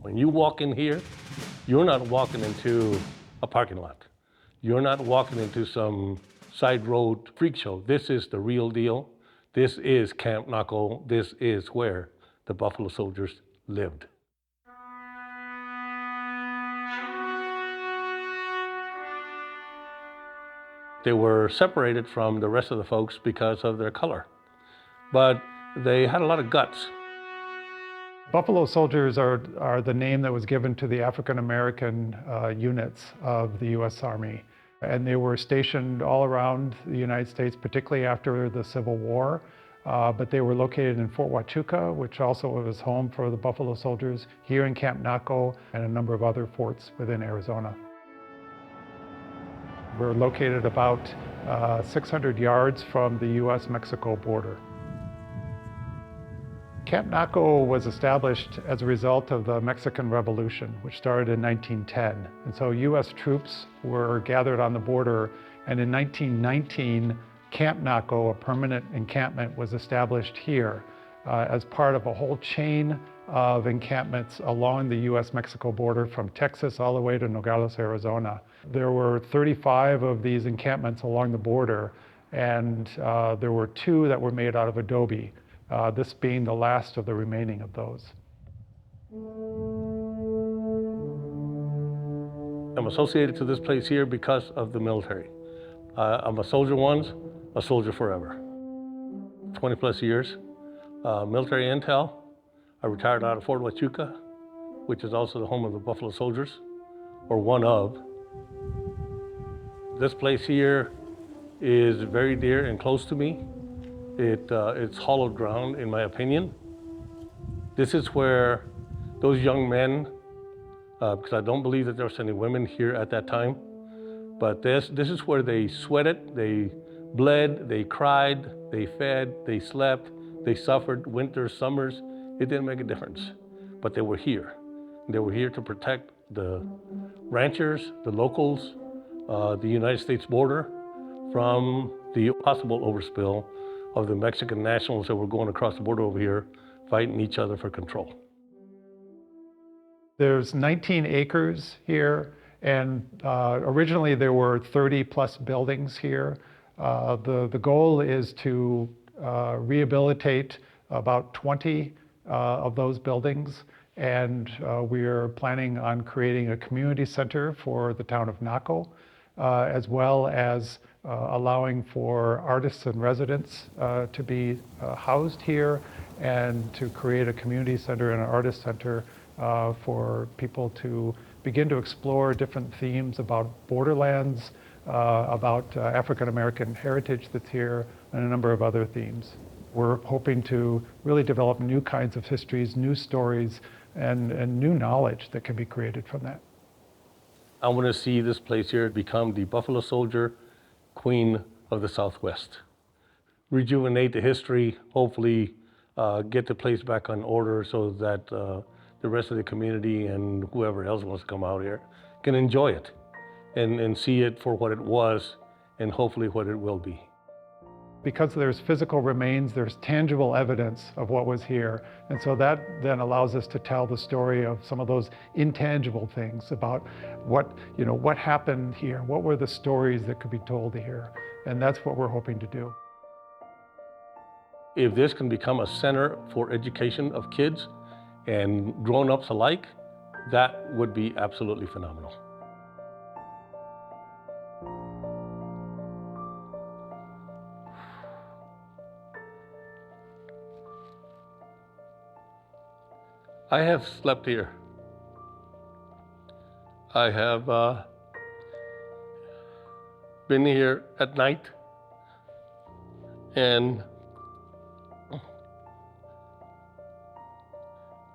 When you walk in here, you're not walking into a parking lot. You're not walking into some side road freak show. This is the real deal. This is Camp Naco. This is where the Buffalo Soldiers lived. They were separated from the rest of the folks because of their color, but they had a lot of guts. Buffalo Soldiers are the name that was given to the African-American units of the U.S. Army. And they were stationed all around the United States, particularly after the Civil War. But they were located in Fort Huachuca, which also was home for the Buffalo Soldiers, here in Camp Naco, and a number of other forts within Arizona. We're located about 600 yards from the U.S.-Mexico border. Camp Naco was established as a result of the Mexican Revolution, which started in 1910. And so U.S. troops were gathered on the border, and in 1919, Camp Naco, a permanent encampment, was established here as part of a whole chain of encampments along the U.S.-Mexico border from Texas all the way to Nogales, Arizona. There were 35 of these encampments along the border, and there were 2 that were made out of adobe. This being the last of the remaining of those. I'm associated to this place here because of the military. I'm a soldier once, a soldier forever. 20 plus years, military intel. I retired out of Fort Huachuca, which is also the home of the Buffalo Soldiers, or one of. This place here is very dear and close to me. It's hallowed ground, in my opinion. This is where those young men, because I don't believe that there was any women here at that time, but this is where they sweated, they bled, they cried, they fed, they slept, they suffered winters, summers. It didn't make a difference, but they were here. They were here to protect the ranchers, the locals, the United States border from the possible overspill of the Mexican nationals that were going across the border over here, fighting each other for control. There's 19 acres here, and originally there were 30 plus buildings here. The goal is to rehabilitate about 20 of those buildings, and we are planning on creating a community center for the town of Naco, as well as allowing for artists and residents to be housed here, and to create a community center and an artist center for people to begin to explore different themes about borderlands, about African-American heritage that's here, and a number of other themes. We're hoping to really develop new kinds of histories, new stories, and new knowledge that can be created from that. I want to see this place here become the Buffalo Soldier Queen of the Southwest. Rejuvenate the history, hopefully get the place back on order so that the rest of the community and whoever else wants to come out here can enjoy it and see it for what it was and hopefully what it will be. Because there's physical remains, there's tangible evidence of what was here. And so that then allows us to tell the story of some of those intangible things about what happened here, what were the stories that could be told here. And that's what we're hoping to do. If this can become a center for education of kids and grown-ups alike, that would be absolutely phenomenal. I have slept here. I have been here at night, and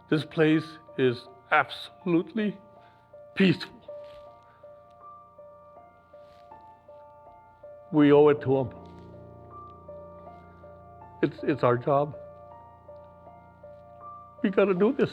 this place is absolutely peaceful. We owe it to them. It's our job. We gotta do this.